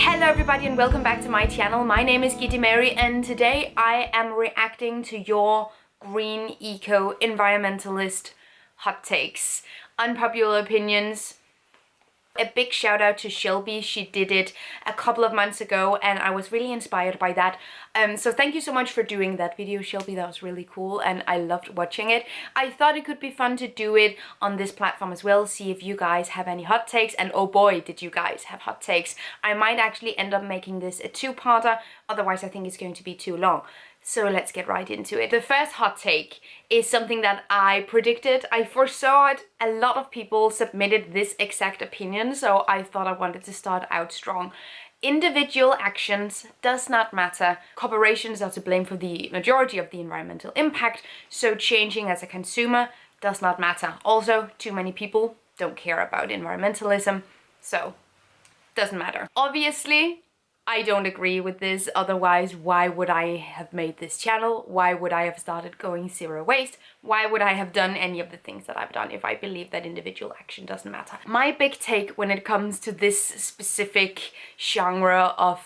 Hello everybody and welcome back to my channel. My name is Gita Mary and today I am reacting to your green eco environmentalist hot takes, unpopular opinions. A big shout out to Shelby. She did it a couple of months ago and I was really inspired by that. So thank you so much for doing that video, Shelby. That was really cool and I loved watching it. I thought it could be fun to do it on this platform as well, see if you guys have any hot takes, and oh boy, did you guys have hot takes. I might actually end up making this a two-parter, otherwise I think it's going to be too long. So let's get right into it. The first hot take is something that I predicted. I foresaw it. A lot of people submitted this exact opinion, so I thought I wanted to start out strong. Individual actions does not matter. Corporations are to blame for the majority of the environmental impact, so changing as a consumer does not matter. Also, too many people don't care about environmentalism, so doesn't matter. Obviously, I don't agree with this, otherwise why would I have made this channel? Why would I have started going zero waste? Why would I have done any of the things that I've done if I believe that individual action doesn't matter? My big take when it comes to this specific genre of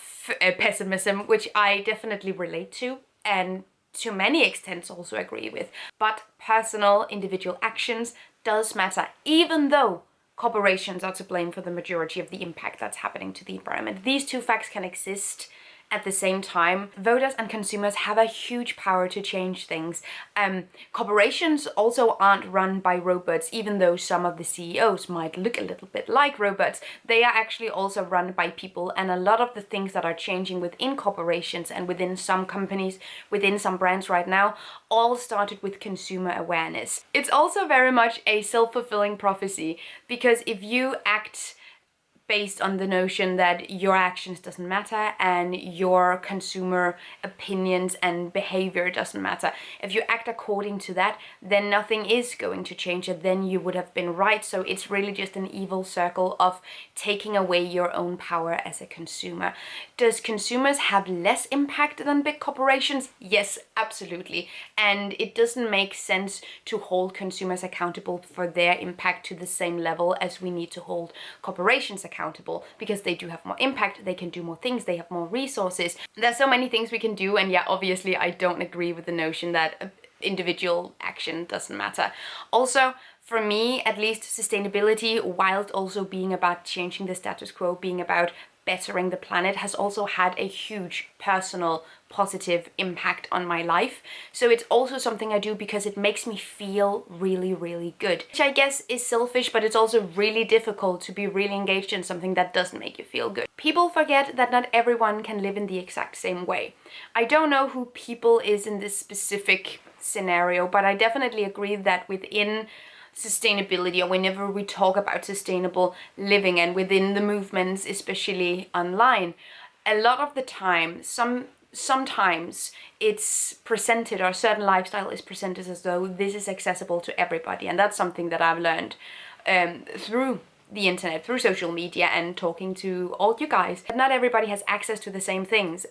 pessimism, which I definitely relate to and to many extents also agree with, but personal individual actions does matter, even though corporations are to blame for the majority of the impact that's happening to the environment. These two facts can exist at the same time. Voters and consumers have a huge power to change things. Corporations also aren't run by robots, even though some of the CEOs might look a little bit like robots. They are actually also run by people, and a lot of the things that are changing within corporations and within some companies, within some brands right now, all started with consumer awareness. It's also very much a self-fulfilling prophecy, because if you act based on the notion that your actions doesn't matter and your consumer opinions and behavior doesn't matter, if you act according to that, then nothing is going to change, and then you would have been right. So it's really just an evil circle of taking away your own power as a consumer. Does consumers have less impact than big corporations? Yes, absolutely. And it doesn't make sense to hold consumers accountable for their impact to the same level as we need to hold corporations accountable, because they do have more impact, they can do more things, they have more resources. There's so many things we can do, and yeah, obviously I don't agree with the notion that individual action doesn't matter. Also, for me, at least, sustainability, whilst also being about changing the status quo, being about bettering the planet, has also had a huge personal positive impact on my life. So it's also something I do because it makes me feel really, really good, which I guess is selfish, but it's also really difficult to be really engaged in something that doesn't make you feel good. People forget that not everyone can live in the exact same way. I don't know who people is in this specific scenario, but I definitely agree that within sustainability, or whenever we talk about sustainable living and within the movements, especially online, a lot of the time, sometimes it's presented, or a certain lifestyle is presented as though this is accessible to everybody, and that's something that I've learned through the internet, through social media, and talking to all you guys. But not everybody has access to the same things,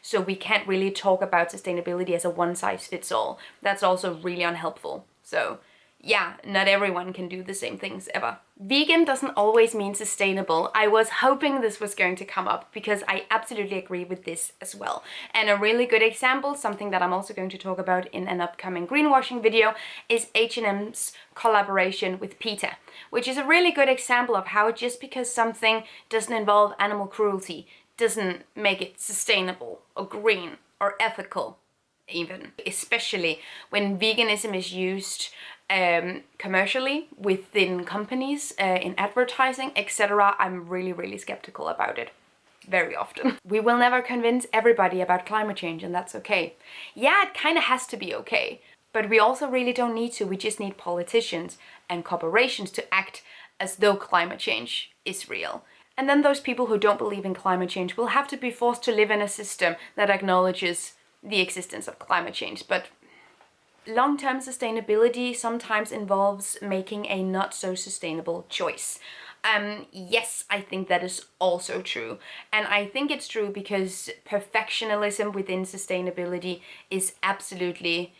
so we can't really talk about sustainability as a one-size-fits-all. That's also really unhelpful. So yeah, not everyone can do the same things ever. Vegan doesn't always mean sustainable. I was hoping this was going to come up because I absolutely agree with this as well. And a really good example, something that I'm also going to talk about in an upcoming greenwashing video, is H&M's collaboration with PETA, which is a really good example of how just because something doesn't involve animal cruelty doesn't make it sustainable or green or ethical even. Especially when veganism is used commercially within companies, in advertising, etc. I'm really, really skeptical about it. Very often. We will never convince everybody about climate change, and that's okay. Yeah, it kind of has to be okay, but we also really don't need to. We just need politicians and corporations to act as though climate change is real. And then those people who don't believe in climate change will have to be forced to live in a system that acknowledges the existence of climate change. But long-term sustainability sometimes involves making a not so sustainable choice. Yes, I think that is also true. And I think it's true because perfectionism within sustainability is absolutely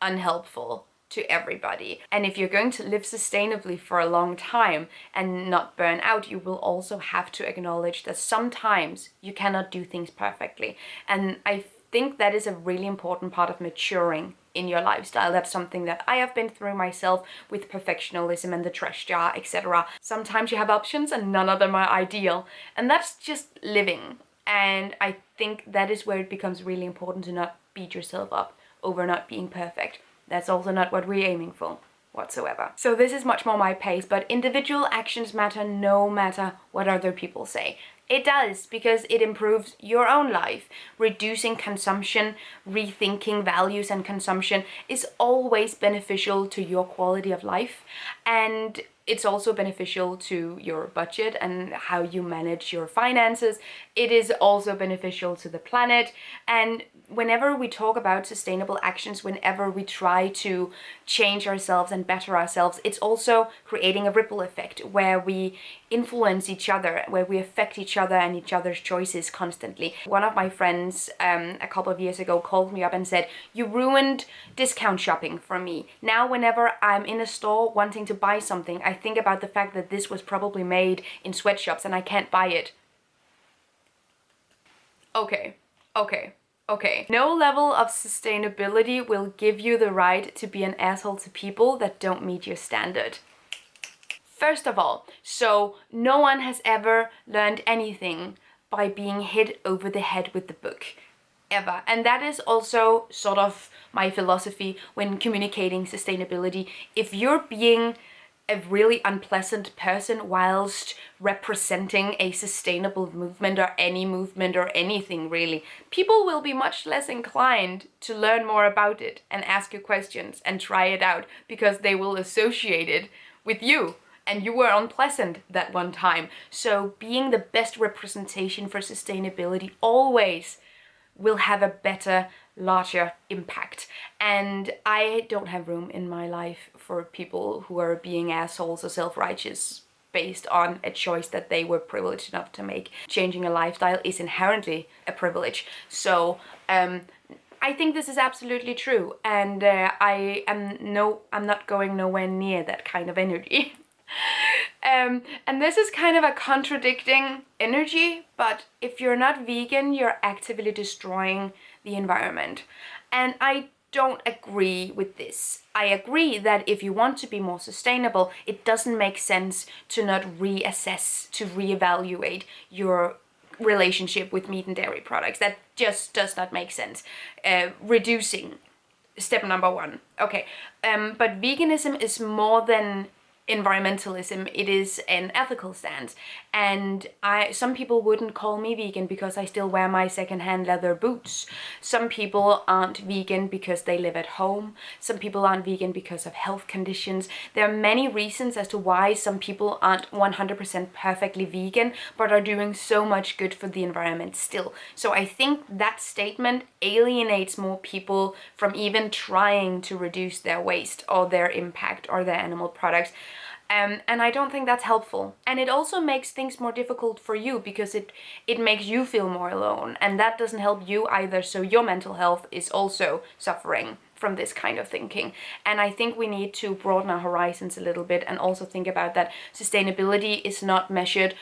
unhelpful. to everybody. And if you're going to live sustainably for a long time and not burn out, you will also have to acknowledge that sometimes you cannot do things perfectly. And I think that is a really important part of maturing in your lifestyle. That's something that I have been through myself with perfectionism and the trash jar, etc. Sometimes you have options and none of them are ideal. And that's just living. And I think that is where it becomes really important to not beat yourself up over not being perfect. That's also not what we're aiming for whatsoever. So this is much more my pace, but individual actions matter no matter what other people say. It does, because it improves your own life. Reducing consumption, rethinking values and consumption is always beneficial to your quality of life, and it's also beneficial to your budget and how you manage your finances. It is also beneficial to the planet. And whenever we talk about sustainable actions, whenever we try to change ourselves and better ourselves, it's also creating a ripple effect where we influence each other, where we affect each other and each other's choices constantly. One of my friends a couple of years ago called me up and said, "You ruined discount shopping for me. Now whenever I'm in a store wanting to buy something, I think about the fact that this was probably made in sweatshops and I can't buy it." Okay. No level of sustainability will give you the right to be an asshole to people that don't meet your standard. First of all, so no one has ever learned anything by being hit over the head with the book. Ever. And that is also sort of my philosophy when communicating sustainability. If you're being a really unpleasant person whilst representing a sustainable movement or anything really, people will be much less inclined to learn more about it and ask you questions and try it out, because they will associate it with you and you were unpleasant that one time. So being the best representation for sustainability always will have a better, larger impact. And I don't have room in my life for people who are being assholes or self-righteous based on a choice that they were privileged enough to make. Changing a lifestyle is inherently a privilege. So I think this is absolutely true, and I'm not going nowhere near that kind of energy. And this is kind of a contradicting energy, but if you're not vegan, you're actively destroying the environment. And I don't agree with this. I agree that if you want to be more sustainable, it doesn't make sense to not reassess, to reevaluate your relationship with meat and dairy products. That just does not make sense. Reducing, step number one. Okay, but veganism is more than environmentalism. It is an ethical stance, and some people wouldn't call me vegan because I still wear my secondhand leather boots. Some people aren't vegan because they live at home. Some people aren't vegan because of health conditions. There are many reasons as to why some people aren't 100% perfectly vegan but are doing so much good for the environment still. So I think that statement alienates more people from even trying to reduce their waste or their impact or their animal products. And I don't think that's helpful. And it also makes things more difficult for you because it makes you feel more alone, and that doesn't help you either. So your mental health is also suffering from this kind of thinking. And I think we need to broaden our horizons a little bit and also think about that sustainability is not measured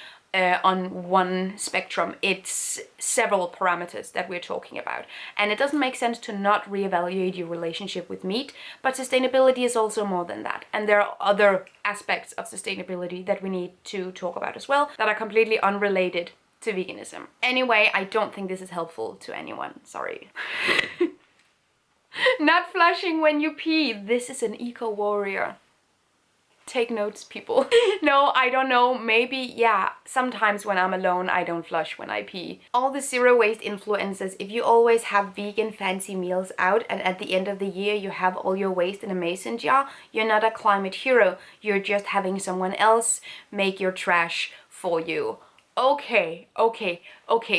on one spectrum. It's several parameters that we're talking about, and it doesn't make sense to not reevaluate your relationship with meat, but sustainability is also more than that, and there are other aspects of sustainability that we need to talk about as well that are completely unrelated to veganism. Anyway, I don't think this is helpful to anyone, sorry. Not flushing when you pee. This is an eco warrior. Take notes, people. No, I don't know, maybe, yeah, sometimes when I'm alone I don't flush when I pee. All the zero waste influencers, if you always have vegan fancy meals out and at the end of the year you have all your waste in a mason jar, you're not a climate hero, you're just having someone else make your trash for you. Okay,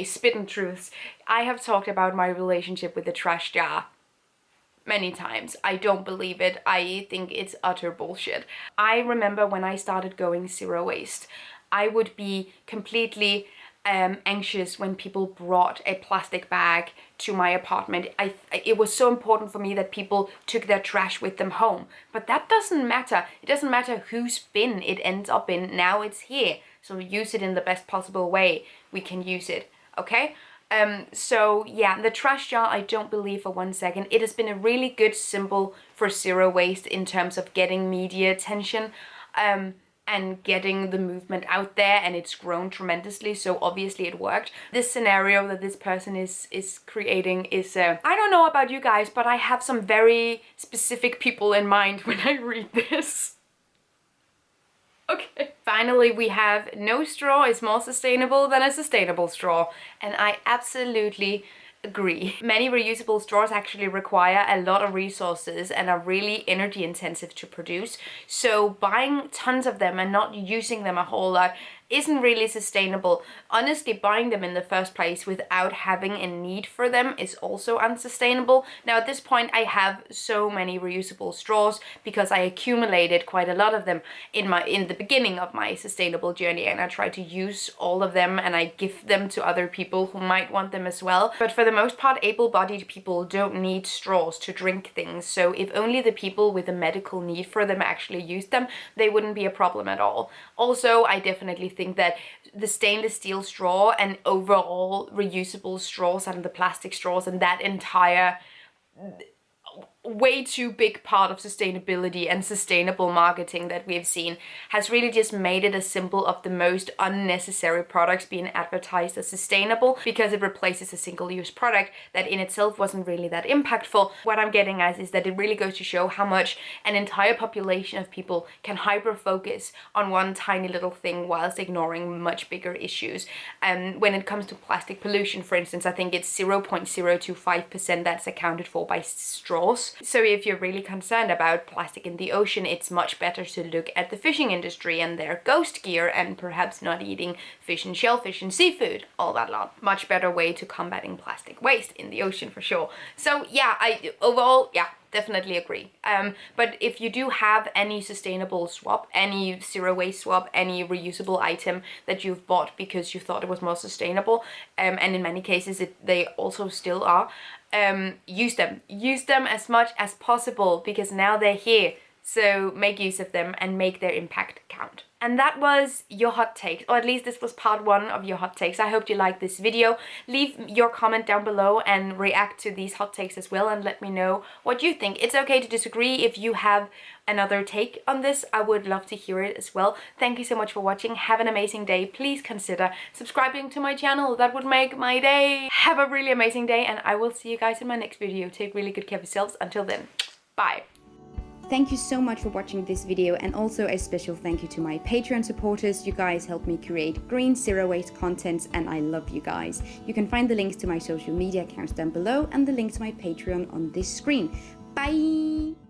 spitting truths. I have talked about my relationship with the trash jar many times. I don't believe it. I think it's utter bullshit. I remember when I started going zero waste, I would be completely anxious when people brought a plastic bag to my apartment. It was so important for me that people took their trash with them home. But that doesn't matter. It doesn't matter whose bin it ends up in. Now it's here. So use it in the best possible way we can use it. Okay? So yeah, the trash jar, I don't believe for 1 second. It has been a really good symbol for zero waste in terms of getting media attention. And getting the movement out there, and it's grown tremendously, so obviously it worked. This scenario that this person is creating is, I don't know about you guys, but I have some very specific people in mind when I read this. Okay. Finally, we have no straw is more sustainable than a sustainable straw, and I absolutely agree. Many reusable straws actually require a lot of resources and are really energy intensive to produce. So buying tons of them and not using them a whole lot isn't really sustainable. Honestly, buying them in the first place without having a need for them is also unsustainable. Now at this point I have so many reusable straws because I accumulated quite a lot of them in the beginning of my sustainable journey, and I try to use all of them and I give them to other people who might want them as well. But for the most part, able-bodied people don't need straws to drink things, so if only the people with a medical need for them actually used them, they wouldn't be a problem at all. Also, I definitely think that the stainless steel straw and overall reusable straws and the plastic straws and that entire way too big part of sustainability and sustainable marketing that we've seen has really just made it a symbol of the most unnecessary products being advertised as sustainable, because it replaces a single-use product that in itself wasn't really that impactful. What I'm getting at is that it really goes to show how much an entire population of people can hyper-focus on one tiny little thing whilst ignoring much bigger issues. And when it comes to plastic pollution, for instance, I think it's 0.025% that's accounted for by straws. So if you're really concerned about plastic in the ocean, it's much better to look at the fishing industry and their ghost gear and perhaps not eating fish and shellfish and seafood, all that lot. Much better way to combating plastic waste in the ocean for sure. So yeah, overall, definitely agree. But if you do have any sustainable swap, any zero waste swap, any reusable item that you've bought because you thought it was more sustainable, and in many cases they also still are, use them as much as possible, because now they're here. So make use of them and make their impact count. And that was your hot takes, or at least this was part 1 of your hot takes. I hope you liked this video. Leave your comment down below and react to these hot takes as well, and let me know what you think. It's okay to disagree. If you have another take on this, I would love to hear it as well. Thank you so much for watching. Have an amazing day. Please consider subscribing to my channel. That would make my day. Have a really amazing day, and I will see you guys in my next video. Take really good care of yourselves. Until then, bye. Thank you so much for watching this video, and also a special thank you to my Patreon supporters. You guys help me create green zero waste content, and I love you guys. You can find the links to my social media accounts down below and the link to my Patreon on this screen. Bye!